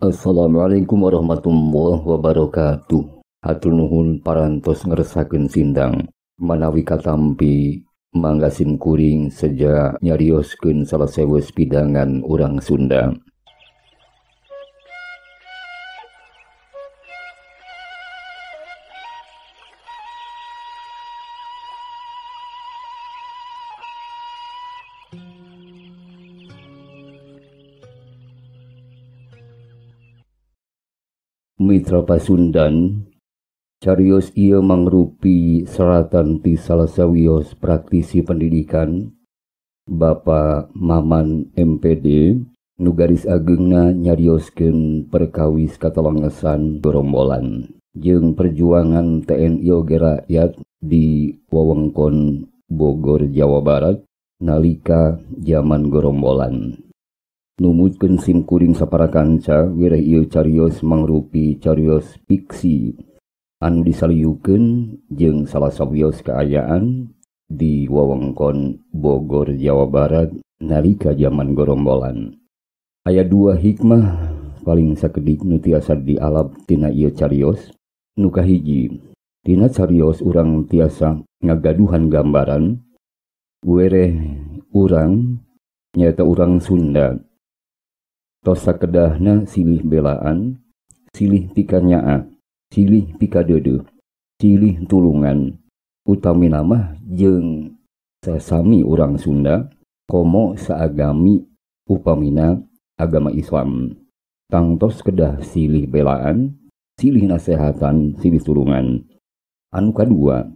Assalamualaikum warahmatullahi wabarakatuh. Hatur nuhun parantos ngeresakeun sindang manawi katampi mangga sim kuring seja nyarioskeun salesewes pidangan urang Sunda. Mitra Pasundan, carios ieu mangrupi seratan ti salasawios praktisi pendidikan Bapak Maman MPD nu garis ageungna nyarioskeun perkawis katawangesan gorombolan jeung perjuangan TNI oge rakyat di wewengkon Bogor, Jawa Barat nalika zaman gorombolan. Numutkeun sim kuring saparakanca wireh ieu carios mangrupi carios fiksi anu disaliukeun jeung salasawios kaayaan di wewengkon Bogor, Jawa Barat nalika zaman gorombolan. Aya dua hikmah paling sakedik nu tiasa dialap tina ieu carios. Nu kahiji, tina carios urang tiasa ngagaduhan gambaran wireh urang nyaeta urang Sunda tos sakedahna silih belaan, silih pikanyaa, silih pikadeudeuk, silih tulungan, utami nama jeung sasami urang Sunda komo saagami upamina agama Islam. Tangtos kedah silih belaan, silih nasehatan, silih tulungan. Anu kadua,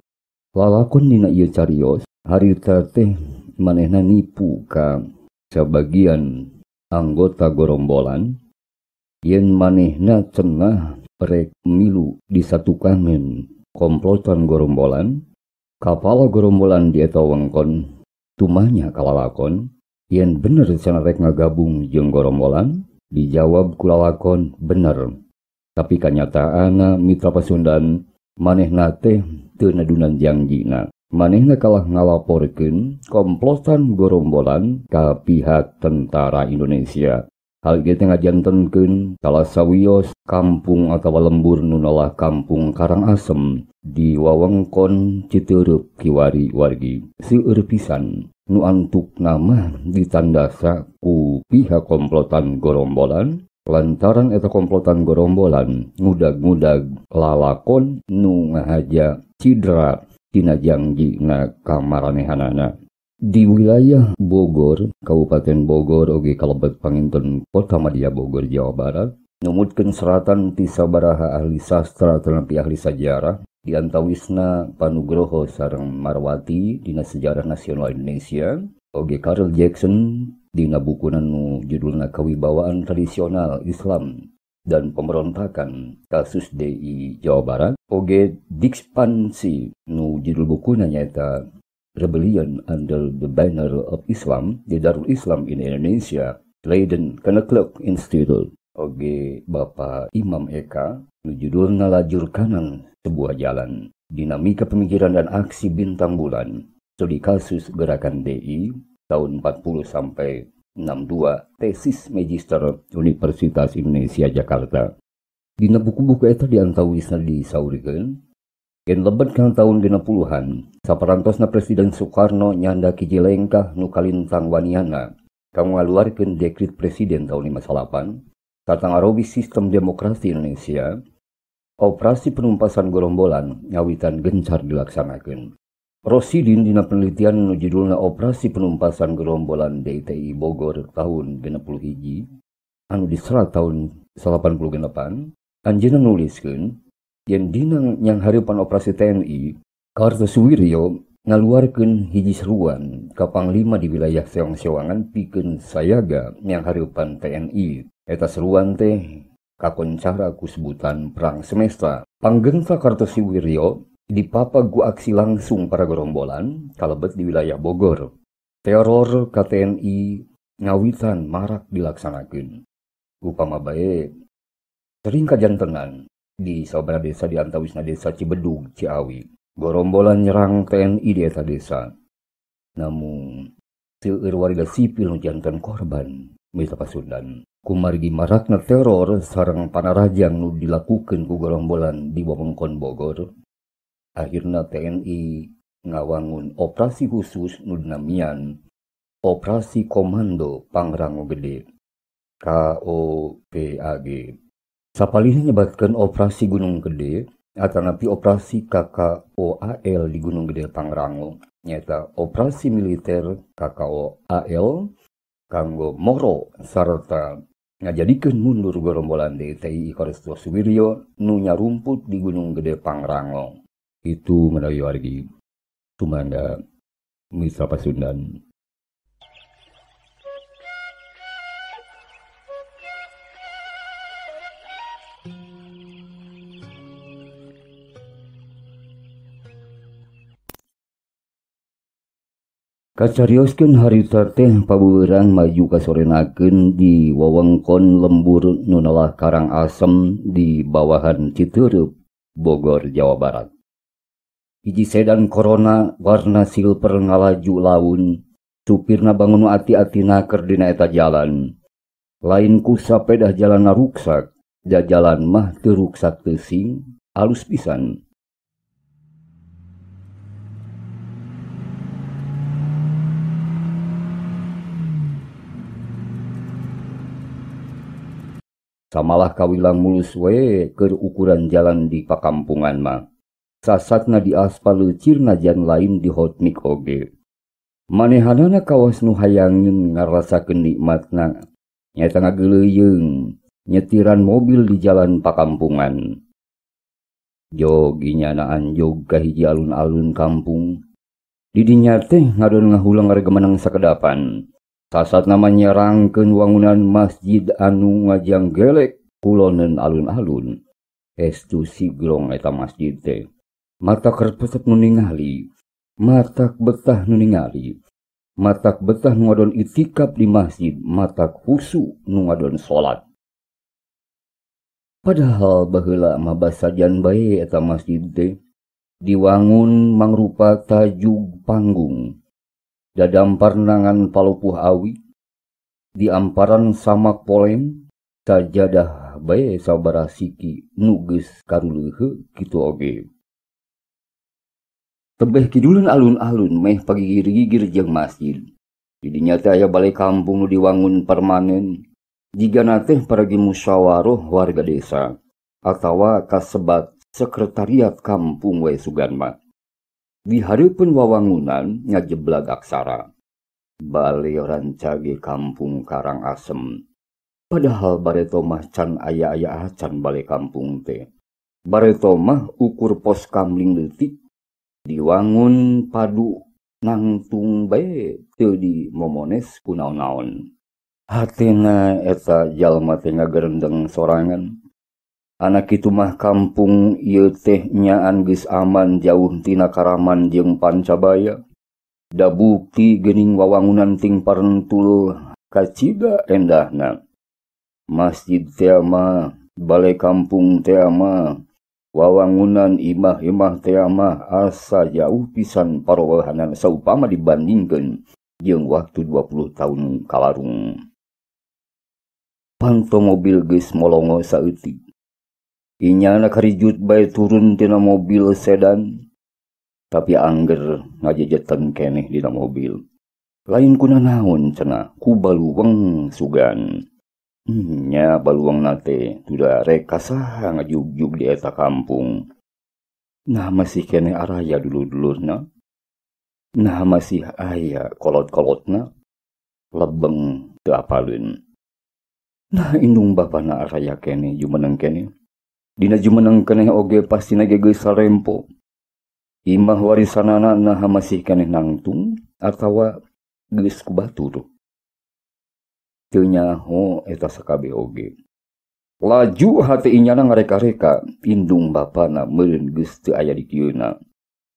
lalakon dina ieu carios harita teh manehna nipu ka sabagian anggota gorombolan yen manehna cenah rek milu disatukangen komplotan gorombolan. Kapala gorombolan di eta wewengkon tumanya kalalakon yen bener cenah rek ngagabung jeung gorombolan. Dijawab kulalakon bener, tapi kanyataana mitra Pasundan manehna teh teu nadunan janjina. Manehna kalah ngalaporkeun komplotan gorombolan ka pihak tentara Indonesia. Hal ieu teh ngajantenkeun salasawios kampung atawa lembur nu nolah kampung Karangasem di wewengkon Citeureub Kiwari wargi. Seueur pisan nu antuk nama ditandasa ku pihak komplotan gorombolan lantaran eta komplotan gorombolan ngudag-ngudag lalakon nu ngahaja cidra tina janjina kamaranehanana. Di wilayah Bogor, Kabupaten Bogor oge kalebet panginten Kota Madya Bogor, Jawa Barat, numutkeun seratan ti sabaraha ahli sastra tanapi ahli sajarah diantawisna Panugroho sareng Marwati dina Sejarah Nasional Indonesia, oge Karl Jackson dina bukuna nu judulna Kewibawaan Tradisional Islam dan Pemberontakan Kasus DI Jawa Barat, oge Dikspansi nu judul bukuna nyaeta Rebellion Under the Banner of Islam di Darul Islam in Indonesia, Leiden Koninklijk Instituut, oge Bapak Imam Eka nu judulna Lajur Kanan Sebuah Jalan, Dinamika Pemikiran dan Aksi Bintang Bulan, studi kasus gerakan DI tahun 40 sampai 62, tesis magister Universitas Indonesia Jakarta. Dina buku-buku eta diantawisna disaurikeun yen lebet kang tahun 60-an saparantosna Presiden Soekarno nyandaki jilengkah nu kalintang waniana kang ngaluarkeun dekret presiden tahun 58 sarta ngarobi sistem demokrasi Indonesia. Operasi penumpasan gorombolan ngawitan gencar dilaksanakeun. Rosidin dina penelitian nu judulna Operasi Penumpasan Gerombolan DITI Bogor tahun 61 anu diserat tahun 88, anjeunna nuliskeun yen dina nyang hareupan operasi TNI Kartosuwiryo ngaluarkeun hiji seruan ka panglima di wilayah seong-seongan pikeun sayaga nyang hareupan TNI. Eta seruan teh kakoncara ku sebutan Perang Semesta. Panggengta Kartosuwiryo dipapa gu aksi langsung para gerombolan kalebet di wilayah Bogor. Teror KTNI ngawitan marak dilaksanakeun. Upama bae sering kajantenan di sabaraha desa diantawisna desa Cibedug, Ciawi. Gerombolan nyerang TNI di eta desa. Namun seueur warga sipil nu janten korban mitra Pasundan. Kumargi marakna teror sareng panarajang nu dilakukan ku gerombolan di wewengkon Bogor. Akhirna TNI ngawangun operasi khusus nu dinamian Operasi Komando Pangrango Gede KOPAG. Sapalihna nyebatkeun operasi Gunung Gede atanapi operasi KKOAL di Gunung Gede Pangrango nyata operasi militer KKOAL kanggo moro sarta ngajadikeun mundur gerombolan TNI Koresto Suwiryo nu nyarumput di Gunung Gede Pangrango. Itu menawi wargi Sumanda Mitra Pasundan. Kacarioskeun harita teh pabeurang maju kasorenakeun di wewengkon lembur nu nalah Karangasem di bawahan Citeureub, Bogor, Jawa Barat. Hiji sedan Corona warna silver ngalaju laun, supirna bangun ati-atina keur dina eta jalan. Lain ku sapedah jalanna ruksak, jajalan mah teu ruksak teuing, alus pisan. Samalah kawilang mulus we keur ukuran jalan di pakampungan mah. Sasatna di aspal leucir najan lain di hotmik oge. Manehanana kawas nu hayangin ngarasakeun nikmatna nyaeta ngageuleuyeung nyetiran mobil di jalan pakampungan. Joginya anjog ka hiji alun-alun kampung. Di dinya teh ngadon ngahulang regemenang sakedapan. Sasatna nyerangkeun wangunan masjid anu ngajang gelek kuloneun alun-alun. Estu sigrong eta masjid teh. Matak repesep nu ningali, matak betah nu ningali, matak betah nu ngadon itikaf di masjid, matak husu nu ngadon salat. Padahal baheula mah basajan bae eta masjid teh diwangun mangrupa tajug panggung. Dadampar nangan palopuh awi, di amparan samak polem, sajadah bae sabaraha siki nu geus karuleuheu kitu oge. Tebeh kiduleun alun-alun meh pagigir-gigir jeung masjid. Di dinya teh aya balai kampung nu diwangun permanen. Jigana teh paragi musyawarah warga desa atawa kasebat sekretariat kampung we sugan mah. Di hareupeun wawangunan ngajeblag aksara. Balai rancage kampung Karangasem. Padahal bareto mah can aya-aya acan balai kampung teh. Bareto mah ukur pos kamling leutik diwangun padu nangtung bae teu di momones ku naon-naon. Hatena eta jalma teh ngagerendeng sorangan. Anak kitu mah kampung ieu teh nyaan geus aman jauh tina Karaman jeung Pancabaya. Da bukti geuning wawangunan ting parentul kacida endahna. Masjid teh mah, balai kampung teh mah, wawangunan imah-imah teh mah asa jauh pisan parowahanan saupama dibandingkeun jeung waktu 20 tahun kalarung. Panto mobil geus molongo saeutik. Inyana karijut bae turun tina mobil sedan, tapi angger ngajejetan keneh dina mobil. Lain kunanaon cenah ku baluweng sugan. Nya baluweng nate tuda rek kasaha ngajugjug di eta kampung. Nah masih kene araya dulur-dulurna. Nah masih aya kolot-kolotna. Lebeng teu apaleun. Nah indung bapana araya kene jumeneng kene. Dina jumeneng keneh oge pastina ge geus sarempo. Imah warisanana nah masih keneh nangtung atawa geus kubatur. Teu nyaho eta sakabe oge. Laju hati inyana ngareka-reka indung bapana meureun geus teu aya di kieuna.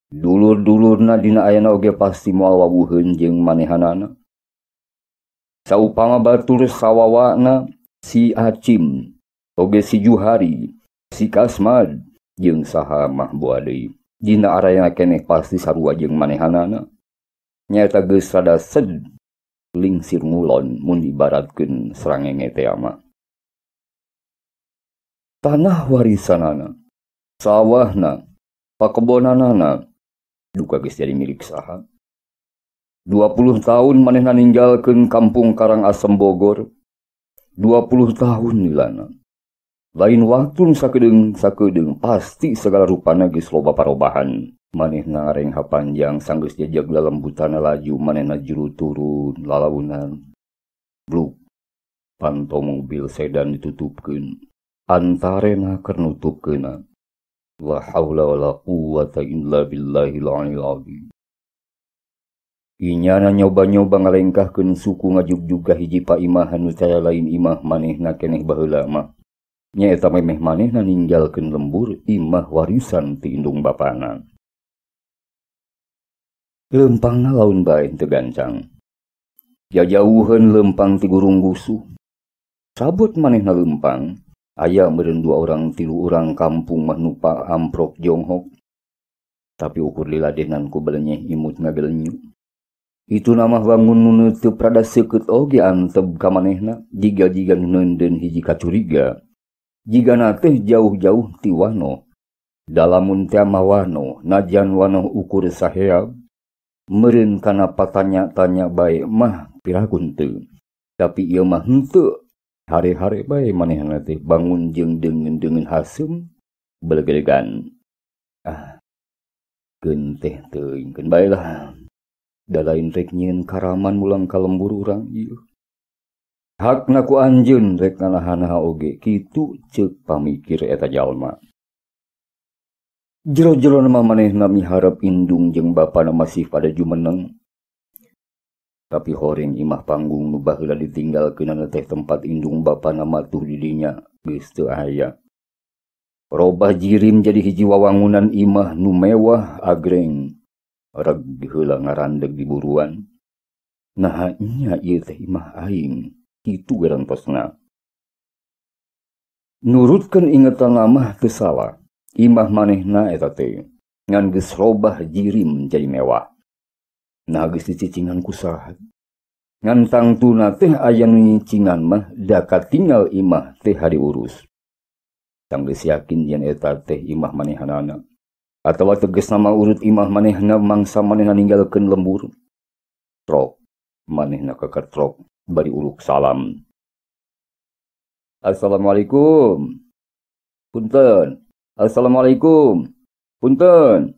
Dulur-dulurna dina ayana oge pasti moal wawuheun jeung manehanana. Saupama batur sawawana si Acim, oge si Juhari, si Kasmad jeung saha mah boa deui. Dina arayana keneh pasti sarua jeung manehanana. Nyaeta geus rada sed lingsir ngulon mun ibaratkeun srangenge teh ama. Tanah warisanana, sawahna, pakebonanana, duka geus jadi milik saha. 20 tahun manehna ninggalkeun kampung Karangasem Bogor. 20 tahun nilana. Lain waktu sakedeung pasti segala rupana geus loba parobahan. Manehna ngareng hapanjang sanggeus jajag lalembutana laju manehna juru turun lalaunan. Bluk panto mobil sedan ditutupkeun. Antarena keur nutupkeuna. La haula wala quwata illa billahil aliyil azim. Inyana nyoba-nyoba ngalengkahkeun suku ngajugjugah hiji paimahan nu taya lain imah manehna keneh baheula mah. Nya eta memeh manehna ninggalkeun lembur imah warisan ti indung bapana. Lempangna laun bae teu gancang. Jajauheun lempang ti gurung gusuh. Sabut manehna lempang, aya meureun 2 orang 3 urang kampung mah nupa amprok jonghok. Tapi ukur liladenan ku belenyeh imut ngagelenyu. Itu nama bangun nu teu prada seukeut oge anteb ka manehna jiga-jiga neundeun hiji kacuriga. Jigana teh jauh-jauh ti wano. Dalamun teh mah wano, najan wano ukur saheab. Meureun kana patanya-tanya bae mah piragun teu. Tapi ieu mah henteu. Hare-hare bae manehna teh bangun jeung deungeun haseum belegelegan. Geun teh teuingkeun bae lah. Da lain rek nyieun karaman mulang ka lembur urang ieu. Hakna ku anjeun rek nganaha-naha oge kitu ceuk pamikir eta jalma. Jero-jero nama manehna miharep indung jeung bapana masih pada jumeneng. Tapi horeng imah panggung nu baheula ditinggalkeunana teh tempat indung bapana matuh di dinya geus teu aya. Robah jirim jadi hiji wawangunan imah nu mewah agreng. Reg heula ngarandeg di buruan. Nah nya ieu teh imah aing, kitu garantosna. Nurutkeun ingetana mah teu salah. Imah manehna eta teh ngan geus robah jirim jadi mewah. Nah geus dicicingan ku saha. Ngan tangtuna teh aya nu nyicingan mah da katinggal imah teh diurus. Tang geus yakin yen eta teh imah manehanana. Atawa teges nama urut imah manehna mangsa manehna ninggalkeun lembur. Trok manehna keketrok bari uluk salam. Assalamualaikum. Punten. Assalamualaikum. Punten.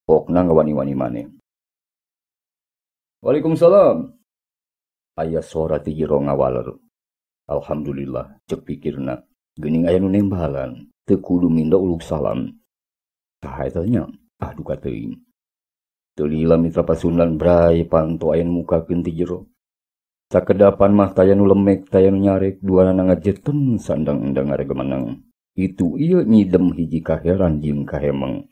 Pokna ngawani-wani maneh. Waalaikumsalam. Aya suara ti jero ngawaler. Alhamdulillah cek pikirna. Geuning aya nu nembalan, teu kudu minda uluk salam. Saha eta nya? Duka teuing. Teu lila mitra Pasundan bray panto aya mukakeun ti jero. Sakedapan mah taya nu lemek, taya nu nyarek, duana ngajeten sandang-endang ngaregemeneng. Itu ieu nyidem hiji kaheran jeung kahemeng.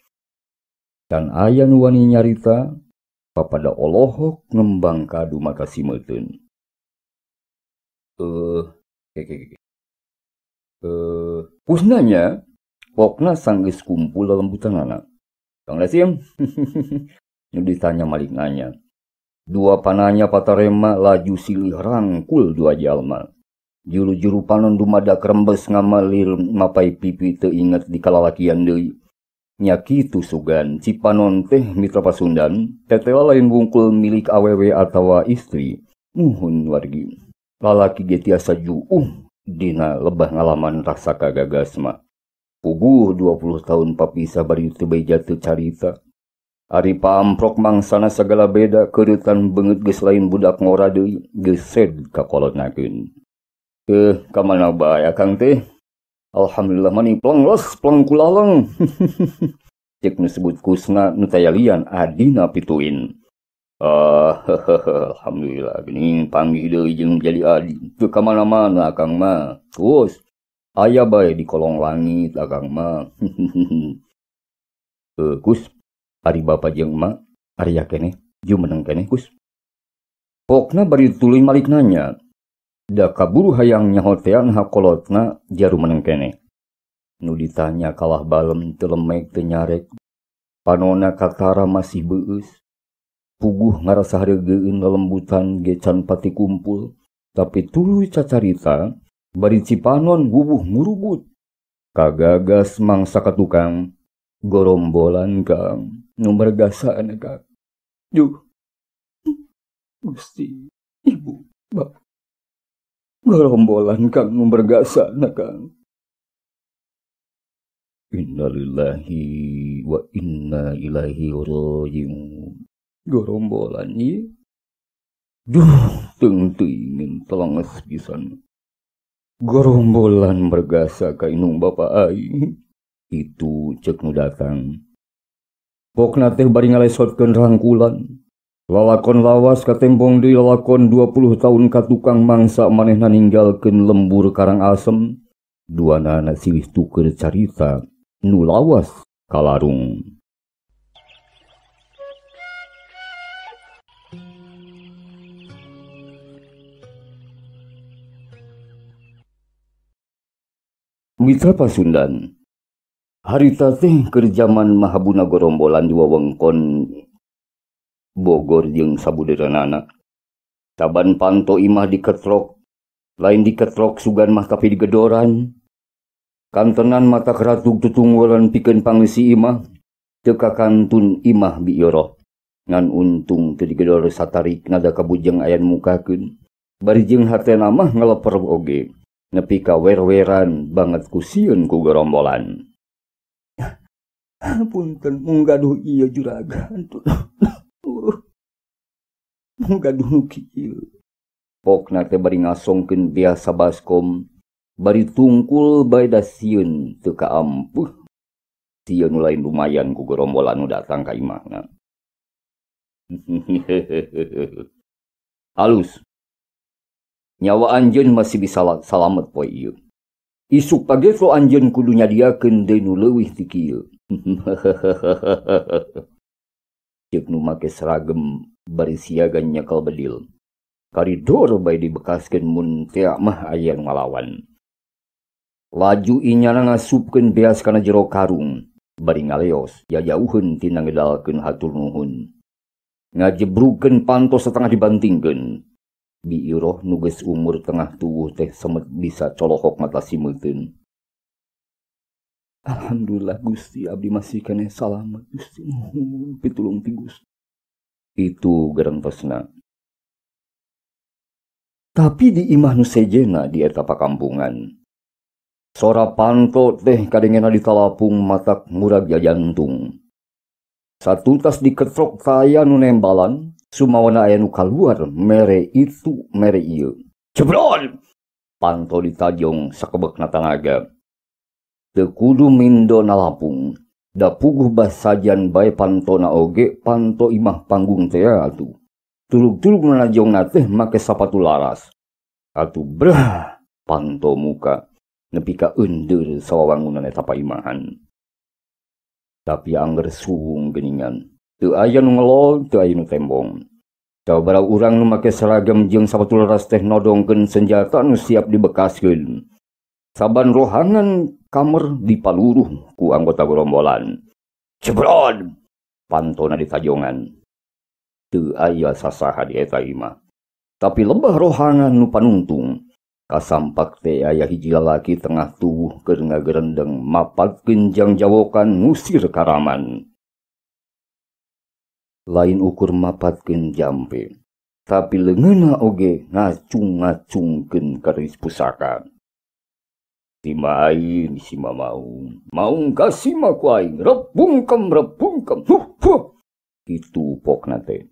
Dan aya nu wani nyarita, papada olohok ngembang kadu mata simeuteun. Pusnanya pokna sanggeus kumpul lelembutanana. Kang Lasim, nu ditanya malik nanya. 2 pananya patarema laju silih rangkul 2 jalma. Juru-juru panon dumadak rembes ngamalir mapai pipi teu inget di kalalakian deui. Nya kitu sugan ci panon teh mitra Pasundan, tetela lain wungkul milik awewe atawa istri. Nuhun wargi. Lalaki ge tiasa juuh dina lebah ngalaman rasa kagagas mah. Puguh 20 tahun papisah bari teu beja teu carita. Ari paamprok mangsana sagala beda keuretan beungeut geus lain budak ngora deui geus sed kakolonakeun. Ka mana bae Kang teh? Alhamdulillah mani plengles pleng kulaleng. Cek nu sebut kusna nu taya lian adina pituin. Alhamdulillah geuning panggih deui jeung jadi adi. Teu ka mana-mana Kang mah. Terus aya bae di kolong langit Akang mah. Kus, ari bapa jeung emak, ari keneh, jumeneng keneh Kus. Pokna bari tuluy malik nanya. Da kaburu hayang nyahotean hakolotna jaru meneng keneh. Nu ditanya kalah balem teu lemek teu nyarek. Panona katara masih beueus. Puguh ngarasa hareugeun lelembutan ge can pati kumpul, tapi tuluy cacarita bari Cipanon wubuh ngurubut. Kagagas mangsa ka tukang gorombolan Kang nu mergasana Kang. Duh, Gusti, Ibu, Bapak. Gorombolan Kang nu mergasana Kang. Innalillahi wa inna ilaihi raji'un. Gorombolan ieu. Duh, teung ingin telanges pisan. Gorombolan bergasa ka inung Bapak aing. Itu cek nu datang. Pokna teh bari ngalesotkeun rangkulan. Lalakon lawas ka tembong deui lalakon 20 tahun ka tukang mangsa manehna ninggalkeun lembur Karang Asem. Duana silih tuker carita nu lawas kalarung. Mitra Pasundan, harita teh keur jaman mahabuna gorombolan di wewengkon Bogor jeung sabudeurana. Saban panto imah diketrok, lain diketrok sugan mah tapi digedoran. Kantenan mata keratug tutunggulan pikeun pangeusi imah, teu kakantun imah bioroh. Ngan untung teu digedor satarik nada kabujeng ayan mukakeun. Bari jeung hatena mah ngaleper oge. Nepi ka wer-weran banget kusieun ku gorombolan. Punten mung gaduh ieu juragan. Mung gaduh nu kieu. Pokna teh bari ngasongkeun biasa baskom, bari tungkul bae da sieun teu kaampuh. Sieun nu lain lumayan ku gorombolan nu datang ka imahna. Halus. Nyawa anjeun masih bisa salamet poe ieu. Isuk pageso anjeun kudu nyadiakeun deui nu leuwih ti kieu. Ceuk nu make seragam bari siaga nyekel bedil. Karidor bae dibekaskeun mun teu mah aya nu ngalawan. Laju inyana ngasupkeun beas kana jero karung, bari ngaleos jajauheun tina ngedalkeun hatur nuhun. Ngajebrugkeun pantos setengah dibantingkeun. Biiroh nu geus umur tengah tuwuh teh semet bisa colohok mata simeuteun. Alhamdulillah Gusti, abdi masih keneh salamet Gusti. Pitulung ti Gusti. Itu gerentosna. Tapi di imah nu sejena di eta pakampungan. Sora panto teh kadengena ditalapung matak murag jantung. Satuntas diketrok kaya nu nembalan. Sumawana aya nu kaluar mere itu mere ieu. Cebrol! Panto ditajong sakebekna tanaga. Teu kudu mindo nalapung. Da puguh bas sajan bae pantona oge panto imah panggung teh atuh. Tulug-tulug nanajongna teh make sapatu laras. Atuh brah panto muka nepi ka eundeur sawawangunan eta paimahan. Tapi angger suwung geuningan. Teu aya nu ngelol, teu aya nu tembong. Sababaraha urang nu make seragam jeung sapatu laras teh nodongkeun senjata nu siap dibekaskeun. Saban rohangan kamar dipaluruh ku anggota gerombolan. Cebrod! Pantona ditajongan. Teu aya sasaha di eta imah. Tapi lebah rohangan nu panungtung. Kasampak teh aya hiji lalaki tengah tubuh keur ngagerendeng mapatkeun jang jawokan ngusir karaman. Lain ukur mapatkeun jampe, tapi leungeunna oge ngacung-ngacungkeun keris pusaka. Tima aing sima maung kasima ku aing repungkem. Itu pokna teh.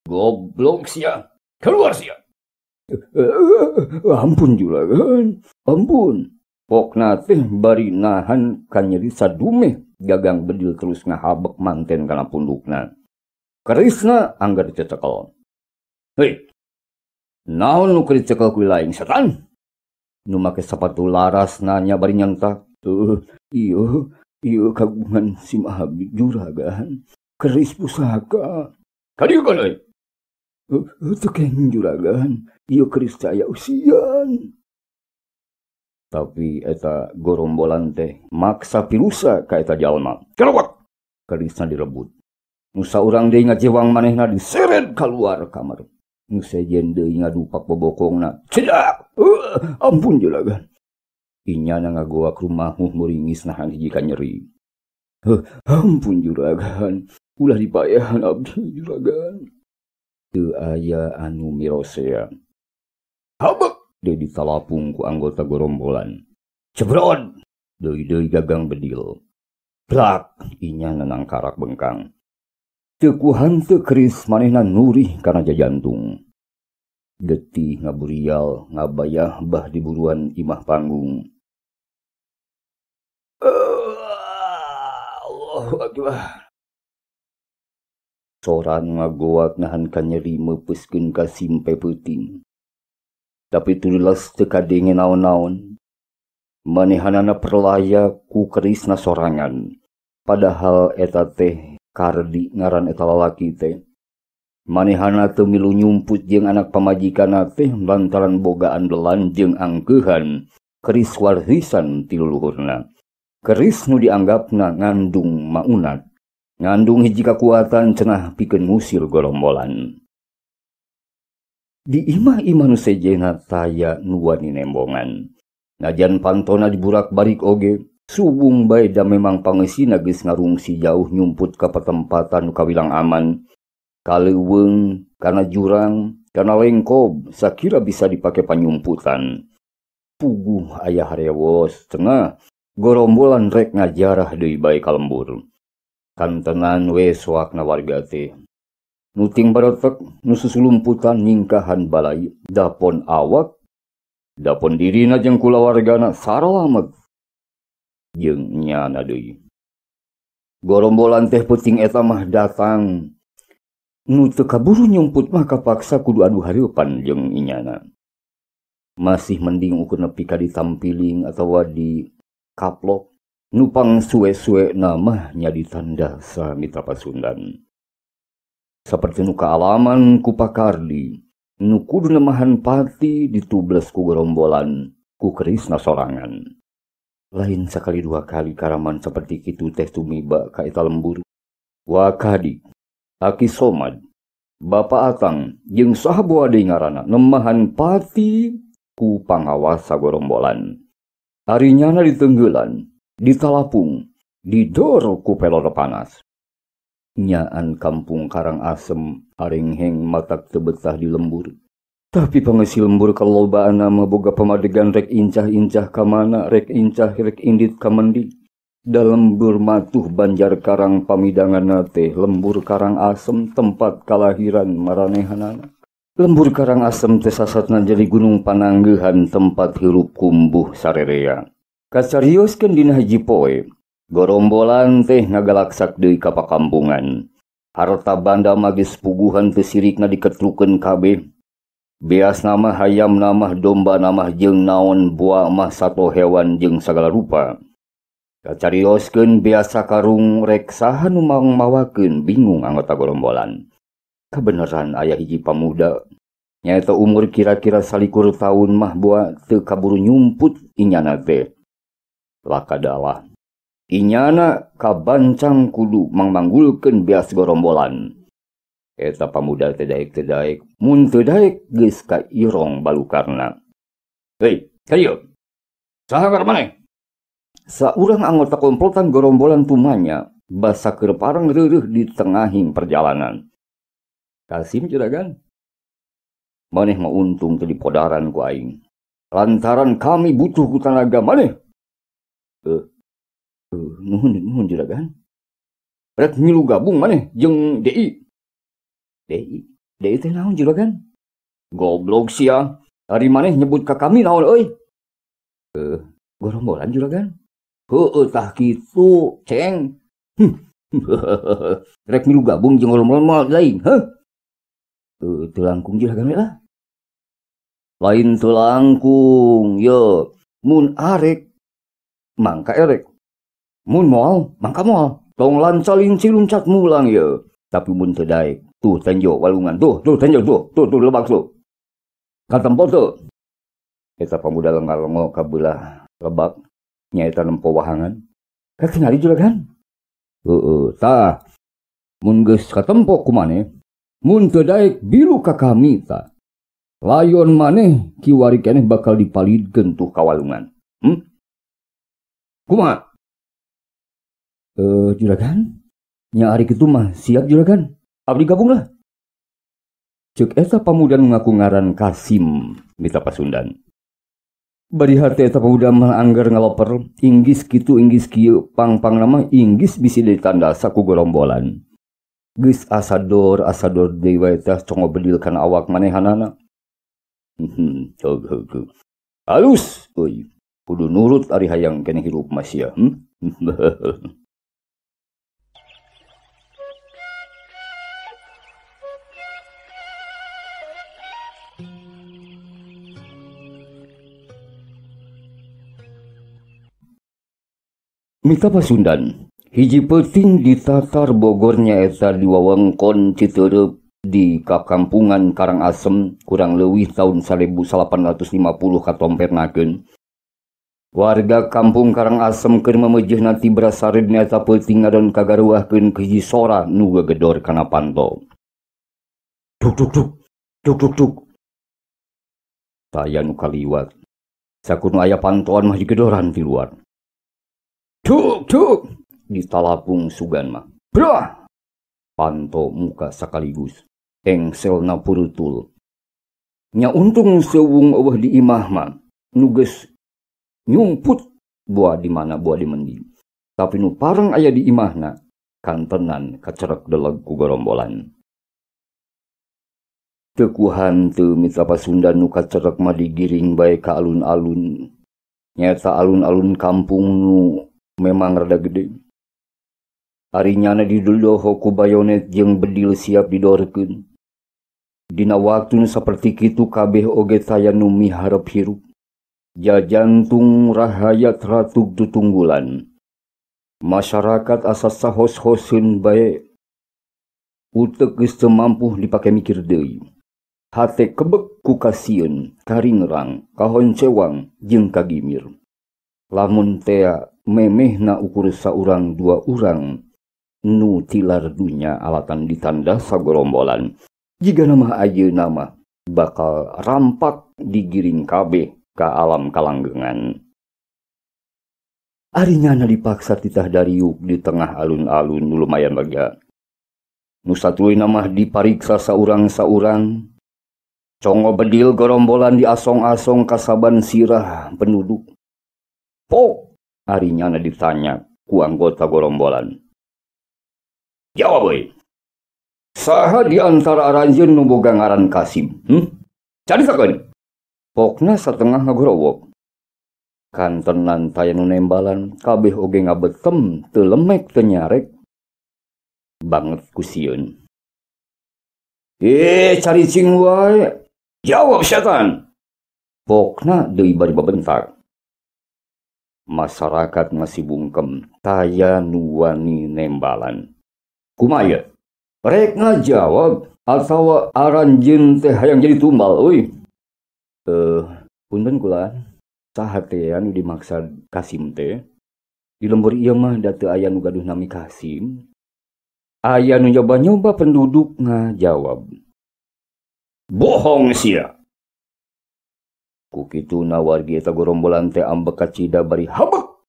Goblok sia, keluar sia. Ampun juragan, ampun. Pokna teh bari nahan kanyeri sadumeh gagang bedil terus ngahabek manten kana pundukna. Kerisna anggar dicekel. Hei, naon nu keur dicekel ku laing setan? Nu make sapatu laras nanya bari nyantak. Iyo kagungan si Mahabdi juragan. Keris pusaka. Kadieu kan euy? Teu kenging juragan. Iyo keris saya usian. Tapi eta gorombolan teh maksa pirusa ka eta jalma. Kelewat! Kerisna direbut. Nusa urang deui ngajewang manehna diseret keluar kamar. Nu sejen deui ngadupak bobokongna. Cedak! Ampun juragan. Inyana ngagoak rumah muringis nahan hiji ka nyeri. Ampun juragan. Ulah dipayahan abdi juragan. Teu aya anu mirosea. Habek deui ditalapung ku anggota gorombolan. Cebrod! Deui gagang bedil. Plak! Inyana nangkarak bengkang. Teu hanteu keris manehna nurih kana jajantung. Getih ngaburial ngabayah bah di buruan imah panggung. Allahu Akbar. Soran ngagoak nahan ka nyeri meupeskeun ka simpe peuting. Tapi tulas teu kadenge naon-naon. Manehanana perlaya ku kerisna sorangan. Padahal eta teh Kardi ngaran eta lalaki teh. Manehana teu milu nyumput jeung anak pamajikanna teh lantaran bogaan belan jeung angkeuhan keris warisan ti luluhurna. Keris nu dianggapna ngandung maunat, ngandung hiji kakuatan cenah pikeun ngusir gorombolan. Di imah-imah nu sejena taya nu wani nembongan. Najan pantona diburak-barik oge. Subung bae da memang pangeusina geus ngarungsi jauh nyumput ka patempatan nu kawilang aman. Kaleuweung, kana jurang, kana lengkob, sakira bisa dipake panyumputan. Puguh aya harewos, tengah gorombolan rek ngajarah deui bae ka lembur. Kantenan we soakna warga teh. Nuting barotek, nu susulumputan nyingkahan balai, dapon awak, dapon dirina jeung kulawargana saralamet. Jeung nyana deui. Gorombolan teh peuting eta mah datang. Nu teu kaburu nyumput mah kapaksa kudu adu hareupan jeung inyana. Masih mending ukur nepi ka ditampiling atawa di kaplok. Nu pangsuwe-suwena mah nya ditanda sa mitra Pasundan. Saperti nu kaalaman ku Pakardi, nu kudu nemahan pati ditubles ku gorombolan ku kerisna sorangan. Lain sakali dua kali karaman seperti kitu teh tumiba ka eta lembur. Wakadi, Aki Somad, Bapa Atang, jeung saha deui ngaranna nemahan pati ku pangawasa gorombolan. Arinyana ditenggeulan, ditalapung, didor ku pelor panas. Nyaan kampung Karang Asem arengheng matak teu betah di lembur. Tapi pangeusi lembur kalobaan mah boga pamadegan rek incah-incah ka mana, rek incah rek indit ka mendi. Da lembur matuh Banjar Karang pamidanganna teh lembur Karang Asem tempat kalahiran maranehanana. Lembur Karang Asem teh sasatna jadi gunung pananggehan tempat hirup kumbuh sarerea. Kacarioskeun dina hiji poe, gorombolan teh ngagalaksak deui ka pakampungan. Harta banda mah geus puguhan teu sirikna diketrukeun kabeh. Beas nama hayam nama domba nama jeung naon buah mah sato hewan jeung sagala rupa. Kacarioskeun biasa karung rek saha nu mawakeun bingung anggota gorombolan. Kabeneran aya hiji pamuda nyaeta umur kira-kira 21 tahun mah buah teu kaburu nyumput inyana teh. Lakadalah inyana kabancang kudu mangmanggulkeun beas gorombolan. Eta pamuda teh daek-daek, mun teu daek geus ka irong balukarna. Hei, hayo. Saha keur maneh? Saurang anggota komplotan gorombolan tumanya basa keur pareng reureuh di tengahing perjalanan. Kasim juragan. Maneh mah untung teu dipodaran ku aing. Lantaran kami butuh ku tenaga maneh. Nuhun juragan. Rek milu gabung maneh jeung DI. DI teh naon juragan? Goblok sia. Hari maneh nyebut ka kami naon euy? Gorombolan juragan. Heueuh tah kitu, ceng. Rek milu gabung jeung gorombolan mah lain, heuh. Teu langkung juragan lah. Lain teu langkung, ye. Mun arek mangka erek. Mun moal, mangka moal. Tong lancalin ciluncat mulang ye. Tapi mun teu daek, tuh tanjo walungan, tuh tanjo tuh lebak tuh. Katempo tuh. Eta pamuda lengal-lengo ka beulah lebak nyaeta nempo wahangan. Katingali juragan. Tah. mun geus katempo ku maneh, mun teu daek bilu ka kami ta. Layon maneh kiwari keneh bakal dipalidkeun tuh kawalungan. Kumaha? Juragan? Nya ari kitu mah siap juragan. Abdi gabunglah. Ceuk eta pamuda nu ngaku ngaran Kasim mita Pasundan. Bari harte eta pamuda mah anggar ngaloper inggis kitu inggis kieu pang-pang nama inggis bisi ditandasa ku gorombolan. Geus asador deui wae teh congo bedil kana awak manehanana. Halus euy. Kudu nurut ari hayang keneh hirup mah sia. Mita Pasundan, hiji peuting di Tatar Bogornya eta di wewengkon Citereup di kakampungan Karangasem kurang leuwih tahun 1850 katompernakeun. Warga kampung Karangasem keur mameujeun nanti brasareudna eta peuting ngadon kagaruahkeun ke hiji sora nu gegedor kana panto. Duk. Taya nu kaliwat. Sakudu aya pantoan mah digedoran di luar. Duk, ditalapung sugan mah. Brah! Panto muka sekaligus. Engselna purutul. Nya untung seuweung eueuh di imah mah. Nu geus nyumput buah di mana buah di mendi. Tapi nu pareng aya di imahna. Kantenan kacerek deleg ku gorombolan. Teukuhan teu mita Pasundan nu kacerek mah digiring bae ka alun-alun. Nyata alun-alun kampung nu memang rada gede. Arinyana didodoho ku bayonet jeung bedil siap didorkeun. Dina waktu saperti kitu kabeh oge taya nu miharep hirup. Jajantung rahayat ratug tutunggulan. Masyarakat asa sahos-hoseun bae. Utek geus teu mampu dipake mikir deui. Hate kebek ku kasieun, karingrang, kahoncewang jeung kagimir. Lamun tea memehna ukur saurang dua urang nu tilar dunya alatan ditanda sagorombolan. Jika nama ayeuna mah bakal rampak digiring kabeh ka alam kalanggengan. Arinyana dipaksa titah dariuk di tengah alun-alun nu lumayan baga. Nu satuluy mah dipariksa saurang-saurang. Congo bedil gorombolan diasong-asong kasaban sirah penduduk. Pok! Arinyana ditanya ku anggota gorombolan. Jawab we. Saha di antara aranjeun nu boga ngaran Kasim? Caritakeun. Pokna satengah ngagorowok. Kantenan taya nu nembalan kabeh oge ngabetem teu lemek teu nyarek. Banget ku sieun. Caricing wae. Jawab setan. Pokna deui bari babentak. Masyarakat masih bungkem taya nuwani nembalan. Kumaya? Rek ngajawab atau aranjeun teh hayang jadi tumbal euy. Punten kula. Saha teh anu dimaksud Kasim teh? Di lembur ieu mah da teu aya nu gaduh nami Kasim. Aya nu nyoba-nyoba penduduk ngajawab. Bohong sia. Ku kituna wargi eta gorombolan teh ambek kacida bari habek.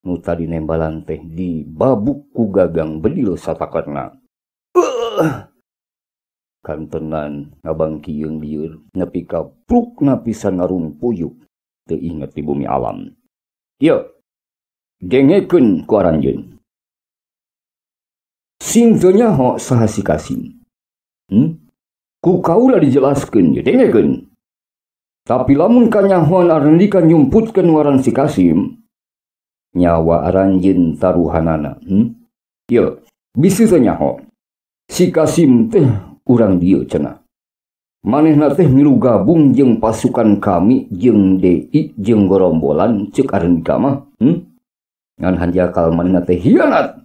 Nu tadi nembalan teh dibabuk ku gagang bedil satakarna. Kantenan ngabangkieung lieur nepi ka plukna pisan ngarung puyuk teu inget di bumi alam. Ieu dengekeun ku aranjeun. Sing teu nyaho saha si Kasim. Ku kaula dijelaskeun ye dengekeun. Tapi lamun kanyahoan arendika nyumputkeun waran si Kasim, nyawa aranjeun taruhanana. Ieu, bisi teh nyaho. Si Kasim teh urang dieu cenah. Manehna teh milu gabung jeung pasukan kami jeung DI jeung gorombolan ceuk arendika mah. Ngan hanjakal manehna teh hianat.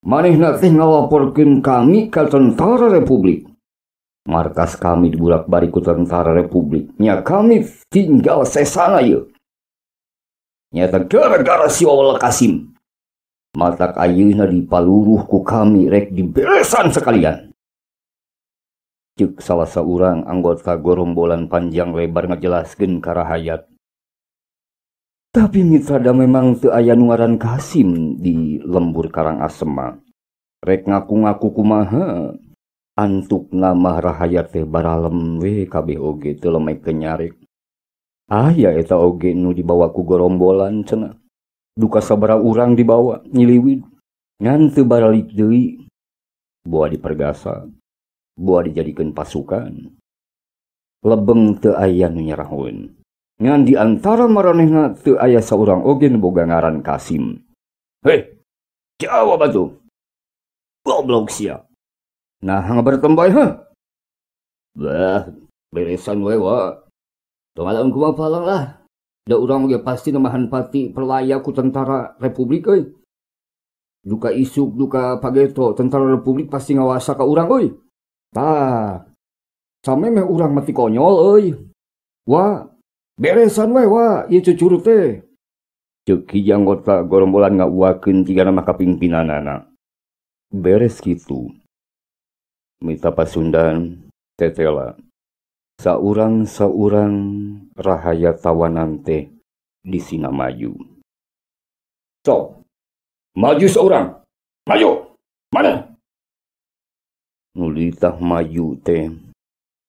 Manehna teh ngalaporkeun kami ka Tentara Republik. Markas kami dibulak-balik ku Tentara Republik. Nya kami tinggal sesana ye. Nyata gara-gara si Wawal Kasim. Matak ayeuna dipaluruh ku kami rek diberesan sekalian. Cek salah seorang anggota gorombolan panjang lebar ngejelaskeun ka Rahayat. Tapi mitrada memang teu aya nuaran Kasim di lembur Karangasem mah. Rek ngaku-ngaku kumaha. Antuk nama Rahayat teh baralem we kabeh oge teu lemekeun nyarek. Aya eta oge nu dibawa ku gorombolan cenah. Duka sabaraha urang dibawa nyiliwid. Ngan teu baralik deui. Boa dipergasa. Boa dijadikeun pasukan. Lebeng teu aya nu nyerahkeun. Ngan di antara maranehna teu aya saurang oge nu boga ngaran Kasim. Hei, jawab atuh. Goblok sia. Nah, ngabertembay heuh. Bah, beresan we wa. Tong alaun kumaha palang lah. Da urang ge pasti namahan pati perlaya ku tentara Republik euy. Duka isuk, duka pageto, tentara Republik pasti ngawasa ka urang euy. Tah, samemeh urang mati konyol euy. Wah, beresan we wa, ieu cucurut teh. Ceuk hiji anggota gorombolan ngauwakeun tiga nama kapimpinanana. Beres kitu. Mita Pasundan tetela. Saurang-saurang Rahayat tawanan teh disina maju. Sok, maju seorang. Maju. Mana? Nulitah maju teh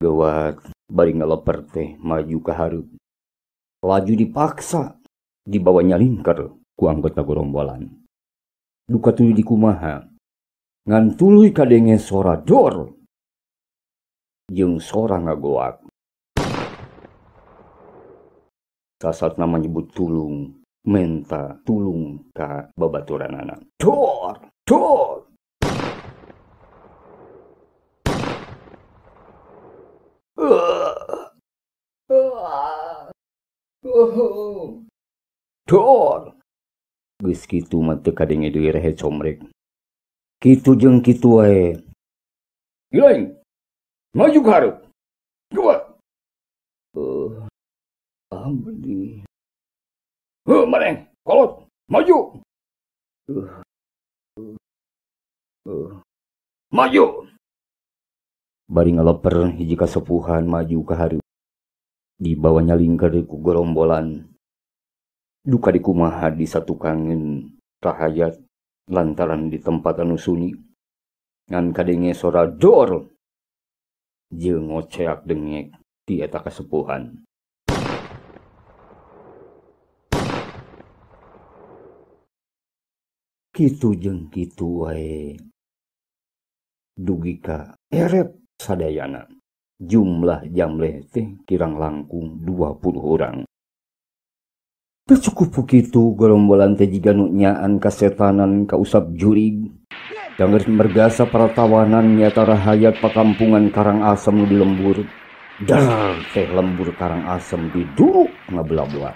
gawat bari ngaleper teh maju ka hareup. Laju dipaksa dibawa nyalingker ku anggota gorombolan. Duka tuluy dikumaha ngan tuluy kadenge sora dor jeung sora ngagoak. Sasatna menyebut tulung menta tulung ka babaturanana. Dor, dor. Dor. Geus kitu mah teu kadenge deui rehe comrek. Kitu jeung kitu wae. Ilaing. Maju ke hareup. Coba. Abdi. Maneng, kolot, maju. Maju. Bari ngaleper hiji kasepuhan maju ke hareup. Dibawa nyalingker ku gorombolan. Duka dikumaha disatukangeun Rahayat lantaran di tempat anu sunyi. Ngan kadenge sora dor jeung ngoceak dengek ti eta kasepuhan. Kitu jeung kitu wae. Dugi ka eret sadayana. Jumlah jamleh teh kirang langkung 20 orang. Teu cukup kitu gorombolan teh jiga nu nyaan kasetanan kausap jurig. Dangeur mergasa paratawanan nyata Rahayat pakampungan Karangasem nu di lembur. Dar teh lembur Karangasem di duruk ngabelah-belah.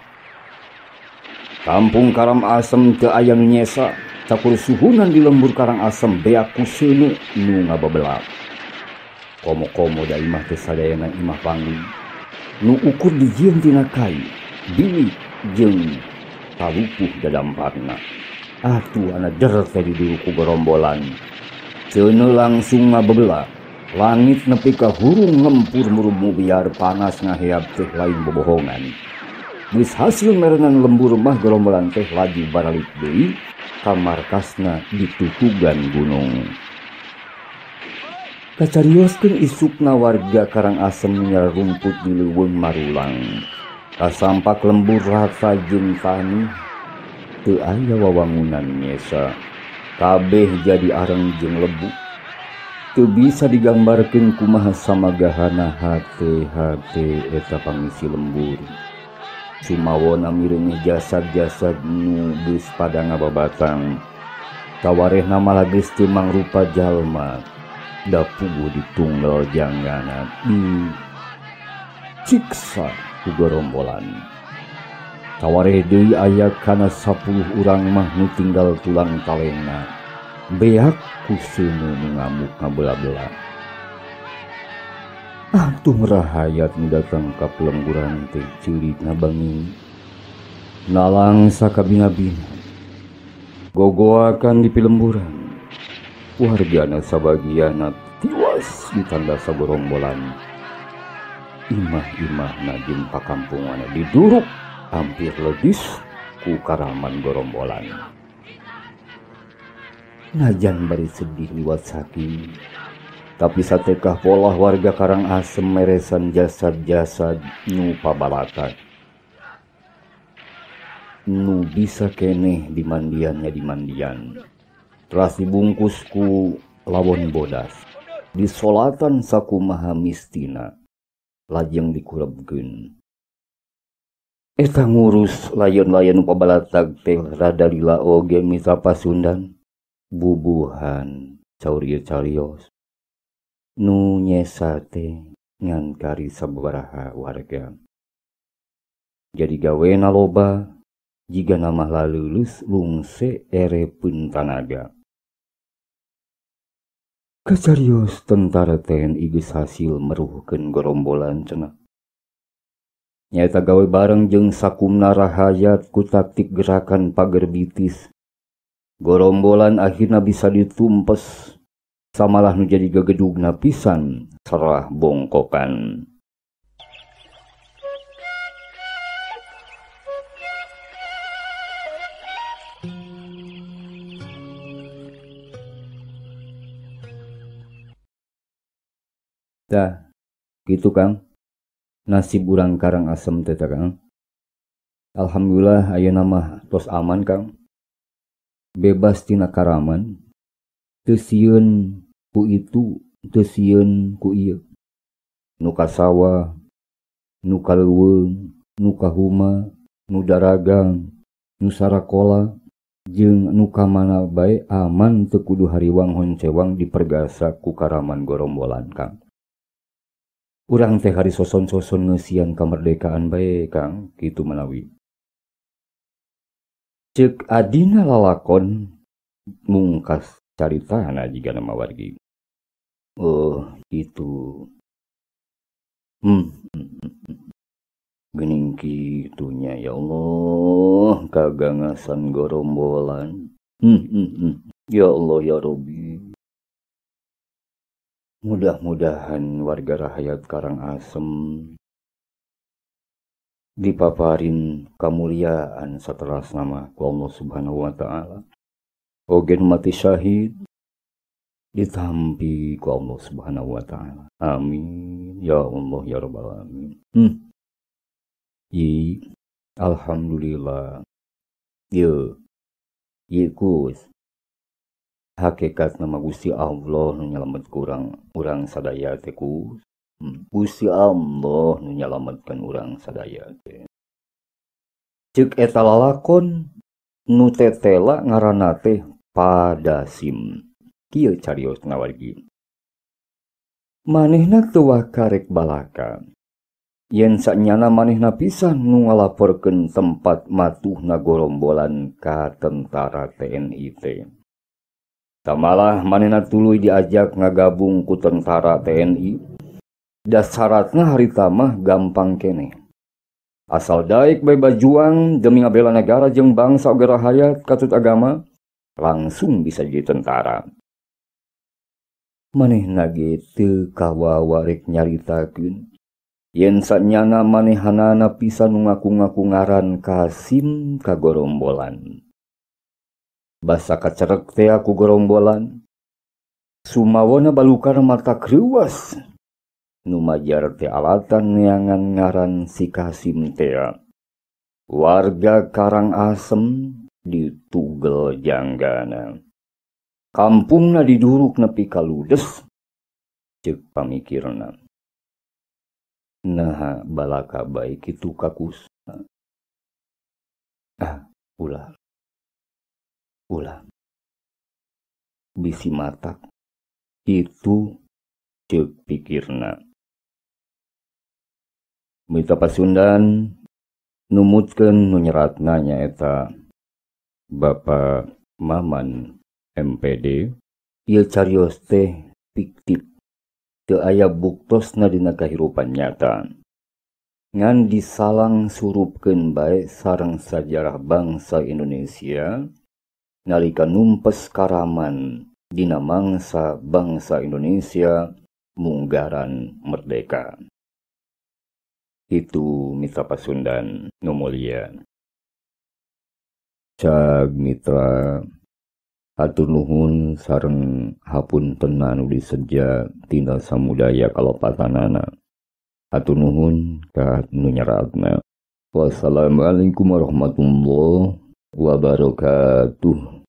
Kampung Karangasem teu aya nu nyesa. Cakur suhunan di lembur Karangasem beak ku seuneu nu ngababelah. Komo-komo da imah teh sadayana imah pangling. Nu ukur dijieun tina kayu, bilik jeung talupuh dadamparna. Atuh ana der teh di duruk ku gorombolan. Ceuneu langsung ngabebelah. Langit nepi ka hurung ngempur murumu biar panas ngaheap teh lain bobohongan. Geus hasil merenang lembur mah gorombolan teh laju baralik deui ka markasna di tutugan gunung. Kacarioskeun isukna warga Karangasem nyar rumput di leuweung marulang. Kasampak lembur rata jeung tani teu aya wawangunan nyesa. Kabeh jadi areng jeung lebu. Teu bisa digambarkeun kumaha samagahana hate-hate eta pangisi lembur. Sumawona mireuneh jasad-jasad nu geus pada ngababatang. Tawarehna malah geus teu mangrupa jalma. Da puguh ditunggal janggana di ciksa ku gorombolan. Tawareh deui aya kana 10 urang mah nu tinggal tulang talengna. Beak ku seuneu nu ngamuk ngabelah-belah. Atuh Rahayat nu datang ka pelengguran teh ceuritna bangi. Nalang sakabina-bina. gogoakan di pilemburan. Wargana sabagiana tiwas di tanda sagorombolan. Imah-imah najin pakampungan diduruk hampir lebis ku karaman gorombolan. Najan bari sedih liwat sakit, tapi satekah polah warga Karangasem meresan jasad-jasad nu pabalatan. Nu bisa keneh dimandiannya dimandian. Teras dibungkusku lawon bodas. Disolatan sakumaha mistina. Lajeng dikurebkeun. Eta ngurus layon-layon pabalatag teh rada lila oge mita pasundan. Bubuhan caurieu carios. Nu nyesa teh ngan kari sabaraha warga. Jadi gawena loba jika nama lalulus lungse erepeun tanaga. Kacarios tentara TNI geus hasil meruhkeun gorombolan cenah. Nyaeta gawe bareng jeung sakumna rahayat ku taktik gerakan pagerbitis. Gorombolan akhirna bisa ditumpes samalah nu jadi gegedugna pisan sarah bongkokan. Dah, gitu Kang. Nasib urang Karangasem teh Kang. Alhamdulillah ayeuna mah tos aman Kang. Bebas tina karaman. Teu sieun ku itu, teu sieun ku ieu. Nu ka sawah, nu ka leuweung, nu ka huma, nu daragang, nu sarakola, jeung nu ka mana bae aman teu kudu hariwang honcewang dipergasa ku karaman gorombolan Kang. Urang teh hari soson-soson ngeusian kamerdekaan bae Kang, kitu menawi. Ceuk adina lalakon mungkas caritana jiga nama wargi. Oh, gitu. Geuning kitunya ya Allah, kagangasan gorombolan. Ya Allah ya Rabbi. Mudah-mudahan warga rakyat Karangasem dipaparin kamuliaan sateras nama ku Allah Subhanahu wa taala. Ogen mati syahid ditampi ku Allah Subhanahu wa taala. Amin ya Allah ya rabbal alamin. Alhamdulillah. Ye Gus. Hakikat nama Gusti Allah nu nyalamet urang sadaya teh Gus. Gusti Allah nu nyalametkeun urang sadaya teh. Ceuk eta lalakon nu tetela ngaranna teh Padasim. Kieu cariosna wargi. Manehna teu karek balaka. Yen sanyana manehna pisan nu ngalaporkeun tempat matuhna gorombolan ka tentara TNI teh. Tamalah manehna tuluy diajak ngagabung ku tentara TNI. Da syaratna harita mah gampang keneh. Asal daek bae bajuang demi ngabela negara jeung bangsa oge rahayat katut agama, langsung bisa jadi tentara. Manehna ge teu kawawa rek nyaritakeun yen sanyana manehanana pisan nu ngaku-ngaku ngaran Kasim ka gorombolan. Basa kacerek teh aku gorombolan. Sumawona balukar mata kreuwas. Nu majar teh alatan neangan ngaran si Kasim teh. Warga Karangasem ditugel janggana. Kampungna diduruk nepi ka ludes. Ceuk pamikirna. Nah, balaka baik itu kakusna. Ulah. Bisi matak. Itu ceuk pikirna. Mita pasundan numutkeun nu nyeratna nyaeta Bapak Maman MPD. Ieu carios teh fiktif. Teu aya buktosna dina kahirupan nyata. Ngan disalang surupkeun bae sareng sajarah bangsa Indonesia nalika numpes karaman dina mangsa bangsa Indonesia munggaran merdeka. Itu mitra Pasundan nu mulia. Cag mitra, atur nuhun sareng hapuntenna nu diseja tina samudaya kalopatanana. Atur nuhun ka nu nyeratna. Wassalamualaikum warahmatullahi wabarakatuh.